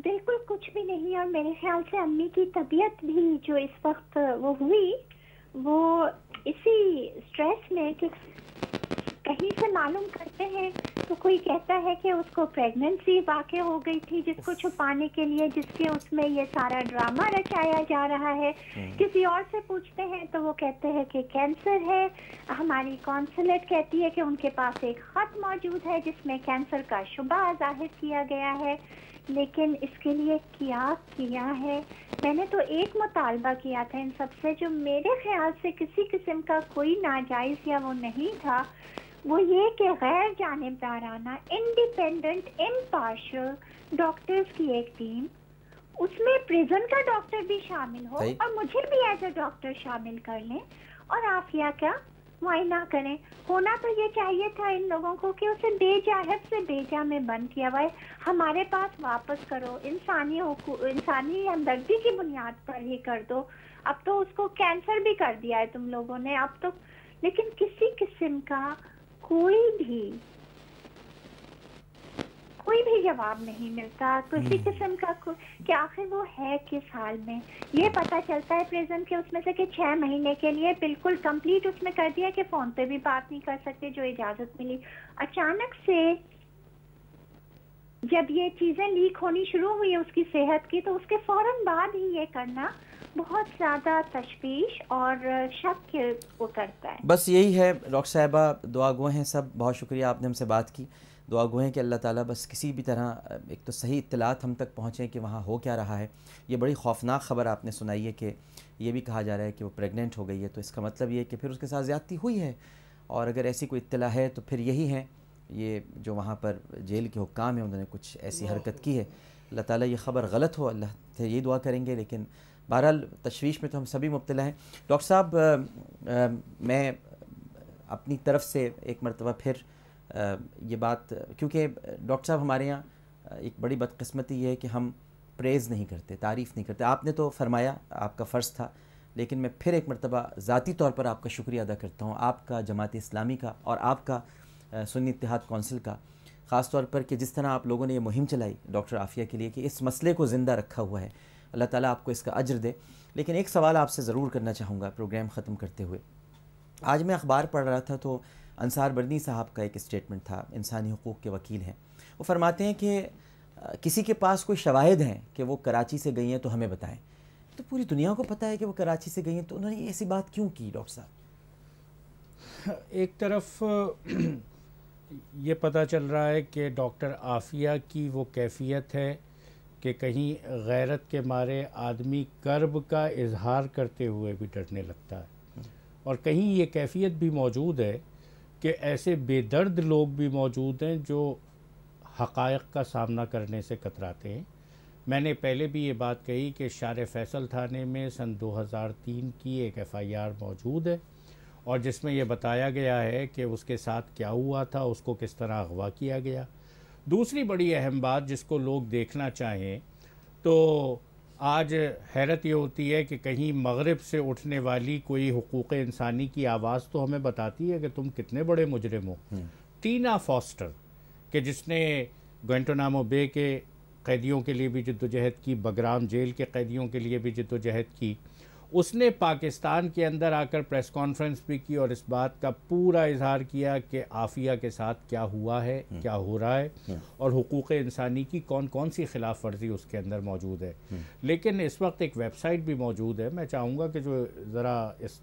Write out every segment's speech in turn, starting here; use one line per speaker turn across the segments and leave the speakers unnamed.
بالکل کچھ بھی نہیں، اور میرے خیال سے امی کی طبیعت بھی جو اس وقت وہ ہوئی وہ اسی اسٹریس میں کہ کہیں سے معلوم کرتے ہیں تو کوئی کہتا ہے کہ اس کو پریگننسی واقع ہو گئی تھی، جس کو چھپانے کے لیے جس کے اس میں یہ سارا ڈرامہ رچایا جا رہا ہے. کسی اور سے پوچھتے ہیں تو وہ کہتے ہیں کہ کینسر ہے. ہماری کونسلیٹ کہتی ہے کہ ان کے پاس ایک خط موجود ہے جس میں کینسر کا شبہ ظاہر کیا گیا ہے. لیکن اس کے لیے کیا ہے؟ میں نے تو ایک مطالبہ کیا تھا ان سب سے، جو میرے خیال سے کسی قسم کا کوئی ناجائز یا وہ نہیں تھا، وہ یہ کہ غیر جانبدارانہ انڈیپینڈنٹ امپارشل ڈاکٹرز کی ایک ٹیم، اس میں پریزن کا ڈاکٹر بھی شامل ہو اور مجھے بھی ایز اے ڈاکٹر شامل کر لیں، اور عافیہ کا معائنہ کریں. ہونا تو یہ چاہیے تھا ان لوگوں کو کہ اسے بیجا حفظ سے بیجا میں بند کیا ہوا ہے، ہمارے پاس واپس کرو، انسانی ہمدردی کی بنیاد پر ہی کر دو. اب تو اس کو کینسر بھی کر دیا ہے تم لوگوں نے، اب تو لیکن کسی قسم کا کوئی بھی جواب نہیں ملتا، کسی قسم کا کہ آخر وہ ہے کس حال میں. یہ پتا چلتا ہے پریزن کے اس میں سے کہ 6 مہینے کے لیے بالکل کمپلیٹ اس میں کر دیا کہ فون پہ بھی بات نہیں کر سکتے جو اجازت ملی. اچانک سے جب یہ چیزیں لیک ہونی شروع ہوئی اس کی صحت کی، تو اس کے فوراً بعد ہی یہ کرنا بہت زیادہ تشویش اور شک وہ کرتا ہے.
بس یہی ہے ڈاکٹر صاحبہ، دعا گو ہیں سب. بہت شکریہ آپ نے ہم سے بات کی. دعا گو ہیں کہ اللہ تعالیٰ بس کسی بھی طرح ایک تو صحیح اطلاعات ہم تک پہنچیں کہ وہاں ہو کیا رہا ہے. یہ بڑی خوفناک خبر آپ نے سنائی ہے کہ یہ بھی کہا جا رہا ہے کہ وہ پریگننٹ ہو گئی ہے، تو اس کا مطلب یہ ہے کہ پھر اس کے ساتھ زیادتی ہوئی ہے، اور اگر ایسی کوئی اطلاع ہے تو پھر یہی ہے یہ جو وہاں پر جیل کے حکام ہیں انہوں نے کچھ ایسی حرکت کی ہے. اللہ تعالیٰ یہ خبر غلط ہو، اللہ سے یہی دعا کریں گے. لیکن بہرحال تشویش میں تو ہم سبھی مبتلا ہیں. ڈاکٹر صاحب، میں اپنی طرف سے ایک مرتبہ پھر یہ بات، کیونکہ ڈاکٹر صاحب ہمارے یہاں ایک بڑی بدقسمتی یہ ہے کہ ہم پریز نہیں کرتے، تعریف نہیں کرتے. آپ نے تو فرمایا، آپ کا فرض تھا، لیکن میں پھر ایک مرتبہ ذاتی طور پر آپ کا شکریہ ادا کرتا ہوں، آپ کا، جماعت اسلامی کا، اور آپ کا سنی اتحاد کونسل کا، خاص طور پر کہ جس طرح آپ لوگوں نے یہ مہم چلائی ڈاکٹر عافیہ کے لیے کہ اس مسئلے کو زندہ رکھا ہوا ہے. اللہ تعالیٰ آپ کو اس کا اجر دے. لیکن ایک سوال آپ سے ضرور کرنا چاہوں گا پروگرام ختم کرتے ہوئے. آج میں اخبار پڑھ رہا تھا تو انصار بردنی صاحب کا ایک اسٹیٹمنٹ تھا، انسانی حقوق کے وکیل ہیں. وہ فرماتے ہیں کہ کسی کے پاس کوئی شواہد ہیں کہ وہ کراچی سے گئی ہیں تو ہمیں بتائیں. تو پوری دنیا کو پتہ ہے کہ وہ کراچی سے گئی ہیں، تو انہوں نے ایسی بات کیوں کی ڈاکٹر صاحب؟
ایک طرف یہ پتہ چل رہا ہے کہ ڈاکٹر عافیہ کی وہ کیفیت ہے کہ کہیں غیرت کے مارے آدمی کرب کا اظہار کرتے ہوئے بھی ڈرنے لگتا ہے، اور کہیں یہ کیفیت بھی موجود ہے کہ ایسے بے درد لوگ بھی موجود ہیں جو حقائق کا سامنا کرنے سے کتراتے ہیں. میں نے پہلے بھی یہ بات کہی کہ شار فیصل تھانے میں سن 2003 کی ایک FIR موجود ہے، اور جس میں یہ بتایا گیا ہے کہ اس کے ساتھ کیا ہوا تھا، اس کو کس طرح اغوا کیا گیا. دوسری بڑی اہم بات جس کو لوگ دیکھنا چاہیں تو آج حیرت یہ ہوتی ہے کہ کہیں مغرب سے اٹھنے والی کوئی حقوق انسانی کی آواز تو ہمیں بتاتی ہے کہ تم کتنے بڑے مجرم ہو. ٹینا فاسٹر، کہ جس نے گوانٹانامو بے کے قیدیوں کے لیے بھی جدوجہد کی، بگرام جیل کے قیدیوں کے لیے بھی جدوجہد کی، اس نے پاکستان کے اندر آ کر پریس کانفرنس بھی کی اور اس بات کا پورا اظہار کیا کہ عافیہ کے ساتھ کیا ہوا ہے، کیا ہو رہا ہے، اور حقوق انسانی کی کون کون سی خلاف ورزی اس کے اندر موجود ہے. لیکن اس وقت ایک ویب سائٹ بھی موجود ہے. میں چاہوں گا کہ جو ذرا اس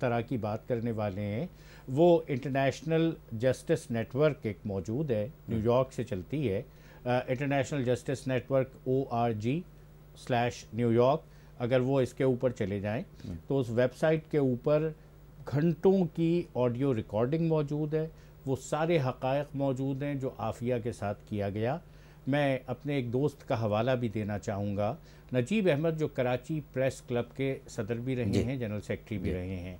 طرح کی بات کرنے والے ہیں، وہ انٹرنیشنل جسٹس نیٹ ورک ایک موجود ہے، نیو یارک سے چلتی ہے، international justice network org New York. اگر وہ اس کے اوپر چلے جائیں تو اس ویب سائٹ کے اوپر گھنٹوں کی آڈیو ریکارڈنگ موجود ہے. وہ سارے حقائق موجود ہیں جو عافیہ کے ساتھ کیا گیا. میں اپنے ایک دوست کا حوالہ بھی دینا چاہوں گا، نجیب احمد، جو کراچی پریس کلب کے صدر بھی رہے ہیں، جنرل سیکرٹری بھی رہے ہیں.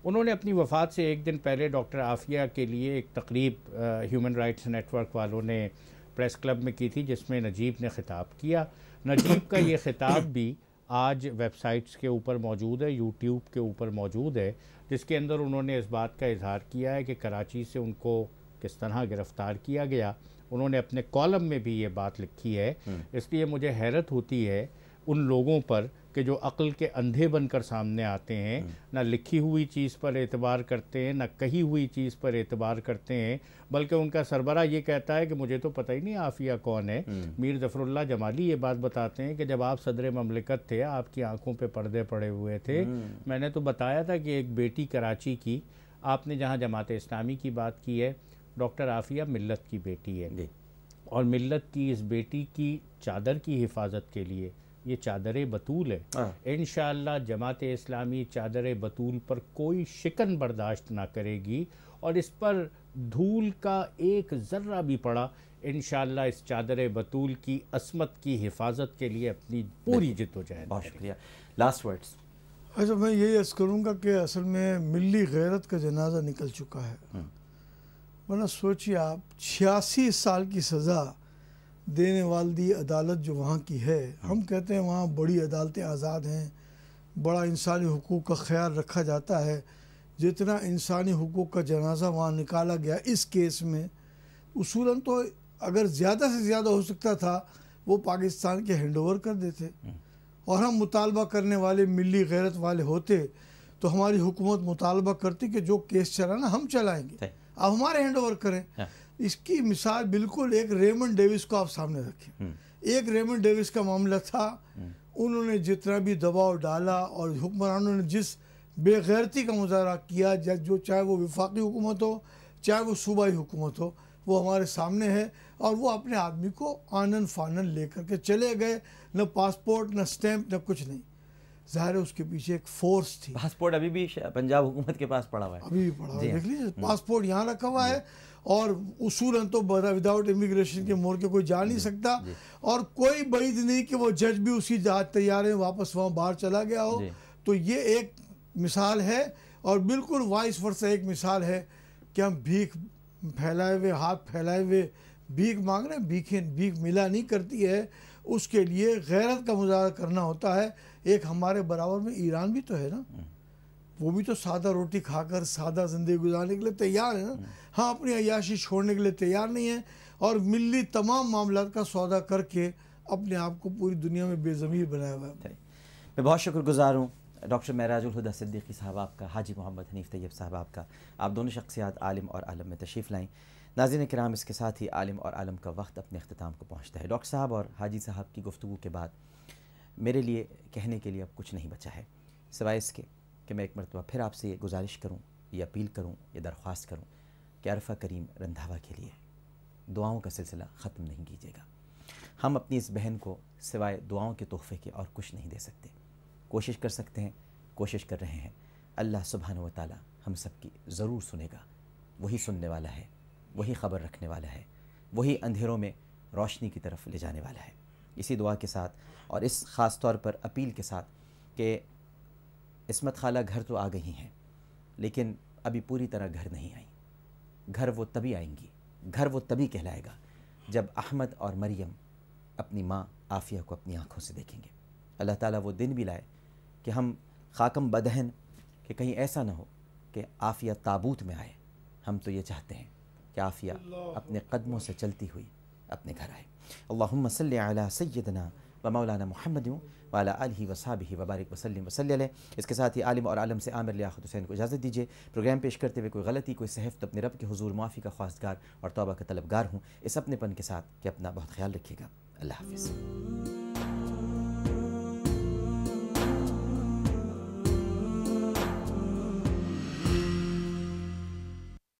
انہوں نے اپنی وفات سے ایک دن پہلے ڈاکٹر عافیہ کے لیے ایک تقریب ہیومن رائٹس نیٹ ورک والوں نے پریس کلب میں کی تھی، جس میں نجیب نے خطاب کیا. نجیب کا یہ خطاب بھی آج ویب سائٹس کے اوپر موجود ہے، یوٹیوب کے اوپر موجود ہے، جس کے اندر انہوں نے اس بات کا اظہار کیا ہے کہ کراچی سے ان کو کس طرح گرفتار کیا گیا انہوں نے اپنے کالم میں بھی یہ بات لکھی ہے. اس لیے مجھے حیرت ہوتی ہے ان لوگوں پر کہ جو عقل کے اندھے بن کر سامنے آتے ہیں, نہ لکھی ہوئی چیز پر اعتبار کرتے ہیں, نہ کہی ہوئی چیز پر اعتبار کرتے ہیں, بلکہ ان کا سربراہ یہ کہتا ہے کہ مجھے تو پتہ ہی نہیں عافیہ کون ہے. میر ظفر اللہ جمالی یہ بات بتاتے ہیں کہ جب آپ صدر مملکت تھے, آپ کی آنکھوں پہ پردے پڑے ہوئے تھے, میں نے تو بتایا تھا کہ ایک بیٹی کراچی کی, آپ نے جہاں جماعت اسلامی کی بات کی ہے, ڈاکٹر عافیہ ملت کی بیٹی ہے, اور ملت کی اس بیٹی کی چادر کی حفاظت کے لیے یہ چادر بطول ہے. انشاءاللہ جماعت اسلامی چادر بطول پر کوئی شکن برداشت نہ کرے گی, اور اس پر دھول کا ایک ذرہ بھی پڑا, انشاءاللہ اس چادر بطول کی عصمت کی حفاظت کے لیے اپنی پوری جد و جہد.
بہت شکریہ. Last words.
اچھا, میں یہی عرض کروں گا کہ اصل میں ملی غیرت کا جنازہ نکل چکا ہے. ورنہ سوچیے آپ, 86 سال کی سزا دینے والی عدالت جو وہاں کی ہے, ہم کہتے ہیں وہاں بڑی عدالتیں آزاد ہیں, بڑا انسانی حقوق کا خیال رکھا جاتا ہے. جتنا انسانی حقوق کا جنازہ وہاں نکالا گیا اس کیس میں, اصولاً تو اگر زیادہ سے زیادہ ہو سکتا تھا وہ پاکستان کے ہینڈ اوور کر دیتے, اور ہم مطالبہ کرنے والے ملی غیرت والے ہوتے تو ہماری حکومت مطالبہ کرتی کہ جو کیس چلانا ہم چلائیں گے, آپ ہمارے ہینڈ اوور کریں. اس کی مثال بالکل ایک ریمنڈ ڈیوس کو آپ سامنے رکھیں. ایک ریمنڈ ڈیوس کا معاملہ تھا, انہوں نے جتنا بھی دباؤ ڈالا اور حکمرانوں نے جس بے غیرتی کا مظاہرہ کیا, جو چاہے وہ وفاقی حکومت ہو چاہے وہ صوبائی حکومت ہو, وہ ہمارے سامنے ہے. اور وہ اپنے آدمی کو آنن فانن لے کر کے چلے گئے, نہ پاسپورٹ نہ سٹیمپ نہ کچھ نہیں. ظاہر ہے اس کے پیچھے ایک فورس تھی.
پاسپورٹ ابھی بھی پنجاب حکومت کے پاس پڑا ہوا ہے,
ابھی بھی پڑا ہوا ہے, دیکھ لیجیے پاسپورٹ یہاں رکھا ہوا ہے, اور اصولاً تو وداؤٹ امیگریشن کے مور کے کوئی جا نہیں سکتا, اور کوئی بعید نہیں کہ وہ جج بھی اسی طیارے میں واپس وہاں باہر چلا گیا ہو. تو یہ ایک مثال ہے, اور بالکل وائس ورثہ ایک مثال ہے کہ ہم بھیک پھیلائے ہوئے, ہاتھ پھیلائے ہوئے بھیک مانگ رہے ہیں. بھیک ملا نہیں کرتی ہے, اس کے لیے غیرت کا مظاہرہ کرنا ہوتا ہے. ایک ہمارے برابر میں ایران بھی تو ہے نا, وہ بھی تو سادہ روٹی کھا کر سادہ زندگی گزارنے کے لیے تیار ہے نا. ہاں, اپنی عیاشی چھوڑنے کے لیے تیار نہیں ہے, اور ملی تمام معاملات کا سودا کر کے اپنے آپ کو پوری دنیا میں بے ضمیر بنایا ہوا ہے.
میں بہت شکر گزار ہوں ڈاکٹر معراج الہدیٰ صدیقی صاحب آپ کا, حاجی محمد حنیف طیب صاحب آپ کا. آپ دونوں شخصیات عالم اور عالم میں تشریف لائیں. ناظرین کرام, اس کے ساتھ ہی عالم اور عالم کا وقت اپنے اختتام کو پہنچتا ہے. ڈاکٹر صاحب اور حاجی صاحب کی گفتگو کے بعد میرے لیے کہنے کے لیے اب کچھ نہیں بچا ہے, سوائے اس کے کہ میں ایک مرتبہ پھر آپ سے یہ گزارش کروں, یہ اپیل کروں, یہ درخواست کروں کہ عرفہ کریم رندھاوا کے لیے دعاؤں کا سلسلہ ختم نہیں کیجیے گا. ہم اپنی اس بہن کو سوائے دعاؤں کے تحفے کے اور کچھ نہیں دے سکتے. کوشش کر سکتے ہیں, کوشش کر رہے ہیں. اللہ سبحانہ و تعالی ہم سب کی ضرور سنے گا. وہی سننے والا ہے, وہی خبر رکھنے والا ہے, وہی اندھیروں میں روشنی کی طرف لے جانے والا ہے. اسی دعا کے ساتھ اور اس خاص طور پر اپیل کے ساتھ کہ عصمت خالہ گھر تو آ گئی ہیں, لیکن ابھی پوری طرح گھر نہیں آئیں. گھر وہ تبھی آئیں گی, گھر وہ تبھی کہلائے گا جب احمد اور مریم اپنی ماں عافیہ کو اپنی آنکھوں سے دیکھیں گے. اللہ تعالیٰ وہ دن بھی لائے کہ ہم خاکم بدہن کہ کہیں ایسا نہ ہو کہ عافیہ تابوت میں آئے. ہم تو یہ چاہتے ہیں کہ عافیہ اپنے قدموں سے چلتی ہوئی اپنے گھر آئے. اللہم صلی علی سیدنا و مولانا محمد وعلی آلہ وصحبہ وبارک وسلم وصلی علیہ. اس کے ساتھ ہی عالم اور عالم سے عامر لیاقت حسین کو اجازت دیجیے. پروگرام پیش کرتے ہوئے کوئی غلطی, کوئی سہو تو اپنے رب کے حضور معافی کا خواستگار اور توبہ کا طلبگار ہوں, اس اپنے پن کے ساتھ کہ اپنا بہت خیال رکھیے گا. اللہ حافظ.